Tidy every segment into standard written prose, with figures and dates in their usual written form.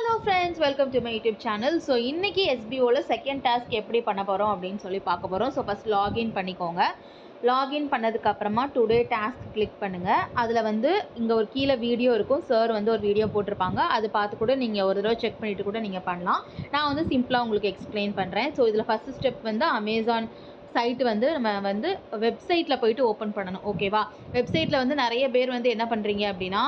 Hello friends, welcome to my YouTube channel. So இன்னைக்கு SBO ல second task எப்படி பண்ண போறோம் அப்படினு சொல்லி பார்க்க போறோம். So first login பண்ணிக்கோங்க. login பண்ணதுக்கு அப்புறமா டுடே டாஸ்க் கிளிக் பண்ணுங்க. அதுல வந்து இங்க ஒரு கீழ வீடியோ இருக்கும். சார் வந்து ஒரு வீடியோ போட்டுருப்பாங்க. அது பார்த்து கூட நீங்க ஒரு தடவை செக் பண்ணிட்டு கூட நீங்க பண்ணலாம். நான் வந்து சிம்பிளா உங்களுக்கு எக்ஸ்பிளைன் பண்றேன். So இதுல ஃபர்ஸ்ட் ஸ்டெப் வந்து Amazon சைட் வந்து நம்ம வந்து வெப்சைட்டில் போயிட்டு ஓப்பன் பண்ணணும். ஓகேவா? வெப்சைட்டில் வந்து நிறைய பேர் வந்து என்ன பண்ணுறீங்க அப்படின்னா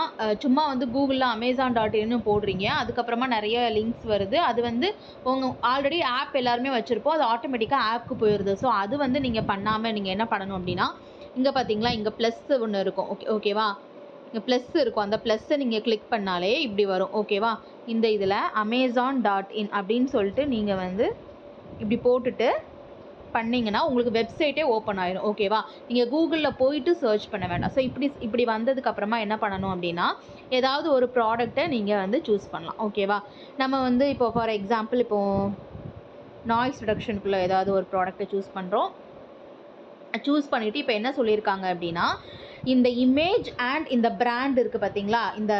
சும்மா வந்து கூகுளில் Amazon.in போடுறீங்க. அதுக்கப்புறமா நிறைய லிங்க்ஸ் வருது. அது வந்து உங்கள் ஆல்ரெடி ஆப் எல்லாருமே வச்சுருப்போம். அது ஆட்டோமேட்டிக்காக ஆப்புக்கு போயிடுது. ஸோ அது வந்து நீங்கள் பண்ணாமல் நீங்கள் என்ன பண்ணணும் அப்படின்னா இங்கே பார்த்தீங்களா, இங்கே ப்ளஸ் ஒன்று இருக்கும். ஓகேவா? இங்கே ப்ளஸ் இருக்கும். அந்த ப்ளஸ்ஸை நீங்கள் கிளிக் பண்ணாலே இப்படி வரும். ஓகேவா? இந்த இதில் Amazon.in அப்படின்னு சொல்லிட்டு நீங்கள் வந்து இப்படி போட்டுட்டு பண்ணிங்கன்னா உங்களுக்கு வெப்சைட்டே ஓப்பன் ஆயிடும். ஓகேவா? நீங்கள் கூகுளில் போயிட்டு சர்ச் பண்ண வேண்டாம். ஸோ இப்படி வந்ததுக்கப்புறமா என்ன பண்ணணும் அப்படின்னா ஏதாவது ஒரு ப்ராடக்டை நீங்கள் வந்து சூஸ் பண்ணலாம். ஓகேவா? நம்ம வந்து இப்போ ஃபார் எக்ஸாம்பிள் இப்போது நாய்ஸ் ரிடக்ஷனுக்குள்ளே ஏதாவது ஒரு ப்ராடக்டை சூஸ் பண்ணுறோம். சூஸ் பண்ணிவிட்டு இப்போ என்ன சொல்லியிருக்காங்க அப்படின்னா இந்த இமேஜ் அண்ட் இந்த பிராண்ட் இருக்குது பார்த்தீங்களா, இந்த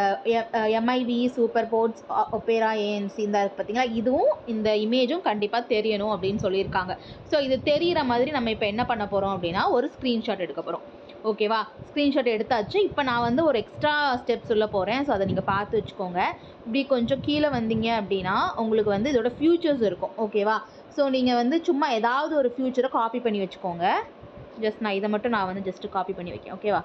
MIV Super Pods Opera ANC இந்த இருக்குது பார்த்தீங்களா, இதுவும் இந்த இமேஜும் கண்டிப்பாக தெரியணும் அப்படின்னு சொல்லியிருக்காங்க. ஸோ இது தெரிகிற மாதிரி நம்ம இப்போ என்ன பண்ண போகிறோம் அப்படின்னா ஒரு ஸ்க்ரீன்ஷாட் எடுக்க போகிறோம். ஓகேவா? ஸ்க்ரீன்ஷாட் எடுத்தாச்சு. இப்போ நான் வந்து ஒரு எக்ஸ்ட்ரா ஸ்டெப்ஸ் உள்ள போகிறேன். ஸோ அதை நீங்கள் பார்த்து வச்சுக்கோங்க. இப்படி கொஞ்சம் கீழே வந்தீங்க அப்படின்னா உங்களுக்கு வந்து இதோட ஃபியூச்சர்ஸ் இருக்கும். ஓகேவா? ஸோ நீங்கள் வந்து சும்மா ஏதாவது ஒரு ஃபியூச்சரை காப்பி பண்ணி வச்சுக்கோங்க. இதை மட்டும் நான் வந்து ஜஸ்ட்டு காப்பி பண்ணி வைக்கேன். ஓகேவா?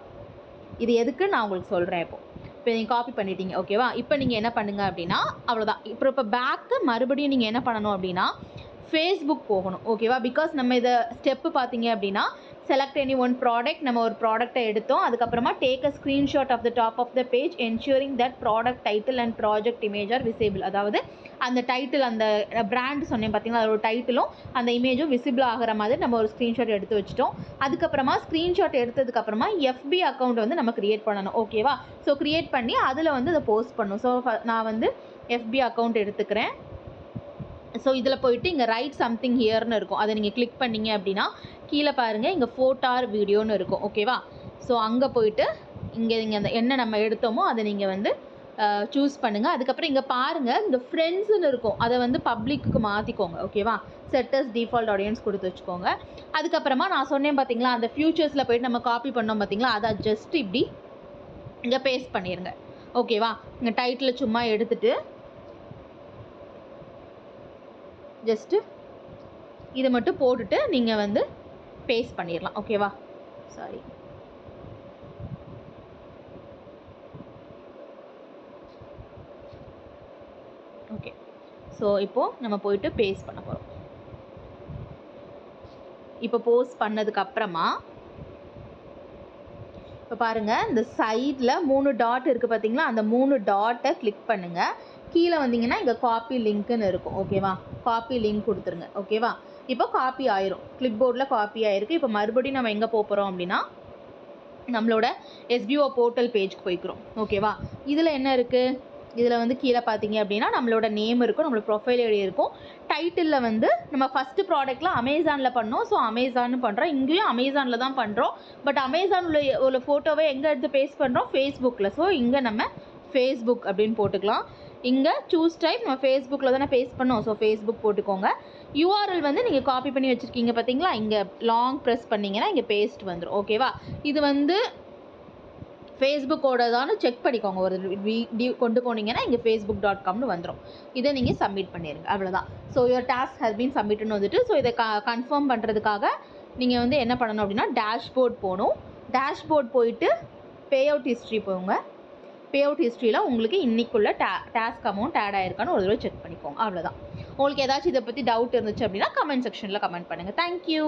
இது எதுக்கு நான் உங்களுக்கு சொல்கிறேன். இப்போ நீங்கள் காப்பி பண்ணிட்டீங்க. ஓகேவா? இப்போ நீங்கள் என்ன பண்ணுங்கள் அப்படின்னா அவ்வளோதான். இப்போ பேக்கு மறுபடியும் நீங்கள் என்ன பண்ணணும் அப்படின்னா ஃபேஸ்புக் போகணும். ஓகேவா? பிகாஸ் நம்ம இதை ஸ்டெப்பு பார்த்தீங்க அப்படின்னா செலக்ட் எனி ஒன் ப்ராடக்ட், நம்ம ஒரு ப்ராடக்ட்டை எடுத்தோம். அதுக்கப்புறமா take a screenshot of the top of the page ensuring that product title and project image are visible. அதாவது அந்த டைட்டில், அந்த பிராண்ட் சொன்னேன் பார்த்தீங்கன்னா அதோட டைட்டிலும் அந்த இமேஜும் விசிபிள் ஆகிற மாதிரி நம்ம ஒரு ஸ்க்ரீன்ஷாட் எடுத்து வச்சிட்டோம். அதுக்கப்புறமா ஸ்க்ரீன்ஷாட் எடுத்ததுக்கப்புறமா FB அக்கௌண்ட் வந்து நம்ம க்ரியேட் பண்ணணும். ஓகேவா? ஸோ க்ரியேட் பண்ணி அதில் வந்து அதை போஸ்ட் பண்ணணும். ஸோ நான் வந்து FB அக்கௌண்ட் எடுத்துக்கிறேன். ஸோ இதில் போயிட்டு இங்கே ரைட் சம்திங் ஹியர்னு இருக்கும். அதை நீங்கள் கிளிக் பண்ணிங்க அப்படின்னா கீழே பாருங்கள், இங்கே ஃபோட்டோ ஆர் வீடியோன்னு இருக்கும். ஓகேவா? ஸோ அங்கே போயிட்டு நீங்கள் அந்த என்ன நம்ம எடுத்தோமோ அதை நீங்கள் வந்து சூஸ் பண்ணுங்கள். அதுக்கப்புறம் இங்கே பாருங்கள், இந்த ஃப்ரெண்ட்ஸுன்னு இருக்கும். அதை வந்து பப்ளிக்கு மாற்றிக்கோங்க. ஓகேவா? செட்டர்ஸ் டிஃபால்ட் ஆடியன்ஸ் கொடுத்து வச்சுக்கோங்க. அதுக்கப்புறமா நான் சொன்னேன் பார்த்தீங்களா, அந்த ஃபியூச்சர்ஸில் போய்ட்டு நம்ம காப்பி பண்ணோம் பார்த்தீங்களா, அதை ஜஸ்ட் இப்படி இங்கே பேஸ்ட் பண்ணிடுங்க. ஓகேவா? இங்கே டைட்டில் சும்மா எடுத்துகிட்டு ஜஸ்ட்டு இதை மட்டும் போட்டுட்டு நீங்கள் வந்து பேஸ்ட் பண்ணிடலாம். ஓகேவா? Sorry, okay. ஸோ இப்போது நம்ம போயிட்டு பேஸ்ட் பண்ண போகிறோம். இப்போ போஸ்ட் பண்ணதுக்கப்புறமா இப்போ பாருங்கள், இந்த சைடில் 3 டாட் இருக்குது பார்த்தீங்களா, அந்த 3 டாட்டை கிளிக் பண்ணுங்கள். கீழே வந்தீங்கன்னா இங்கே காப்பி லிங்க்குன்னு இருக்கும். ஓகேவா? காப்பி லிங்க் கொடுத்துருங்க. ஓகேவா? இப்போ காப்பி ஆயிரும். கிளிப் போர்டில் காப்பி ஆயிருக்கு. இப்போ மறுபடியும் நம்ம எங்கே போகிறோம் அப்படின்னா நம்மளோட SBO போர்ட்டல் பேஜ்க்கு போய்க்கிறோம். ஓகேவா? இதில் என்ன இருக்குது, இதில் வந்து கீழே பார்த்தீங்க அப்படின்னா நம்மளோட நேம் இருக்கும், நம்மளோட ப்ரொஃபைல் ஐடி இருக்கும். டைட்டிலில் வந்து நம்ம ஃபஸ்ட்டு ப்ராடக்ட்டில் அமேசானில் பண்ணோம். ஸோ அமேசான்னு பண்ணுறோம். இங்கேயும் அமேசானில் தான் பண்ணுறோம். பட் அமேசானில் உள்ள ஃபோட்டோவை எங்கே எடுத்து பேஸ்ட் பண்ணுறோம், ஃபேஸ்புக்கில். ஸோ இங்கே நம்ம ஃபேஸ்புக் அப்படின்னு போட்டுக்கலாம். இங்கே சூஸ் டைப் நம்ம ஃபேஸ்புக்கில் தானே பேஸ்ட் பண்ணோம். ஸோ ஃபேஸ்புக் போட்டுக்கோங்க. URL வந்து நீங்கள் காப்பி பண்ணி வச்சுருக்கீங்க பார்த்தீங்களா, இங்கே லாங் ப்ரெஸ் பண்ணிங்கன்னா இங்கே பேஸ்ட் வந்துடும். ஓகேவா? இது வந்து ஃபேஸ்புக்கோட தான் செக் பண்ணிக்கோங்க. ஒரு கொண்டு போனீங்கன்னா இங்கே facebook.comனு வந்துடும். இதை நீங்கள் சப்மிட் பண்ணிடுங்க. அவ்வளோதான். So your task has been சப்மிட்னு வந்துட்டு. ஸோ இதை கன்ஃபார்ம் பண்ணுறதுக்காக நீங்கள் வந்து என்ன பண்ணணும் அப்படின்னா டேஷ்போர்ட் போகணும். டேஷ்போர்ட் போயிட்டு பே அவுட் ஹிஸ்ட்ரி போங்க. பே அவுட் ஹிஸ்ட்ரியில் உங்களுக்கு இன்றைக்குள்ள டாஸ்க் அமௌண்ட் ஆட் ஆயிருக்கான்னு ஒரு தடவை செக் பண்ணிக்கோங்க. அவ்வளோதான். உங்களுக்கு ஏதாச்சும் இதை பற்றி டவுட் இருந்துச்சு அப்படின்னா கமெண்ட் செக்ஷனில் கமெண்ட் பண்ணுங்கள். தேங்க்யூ.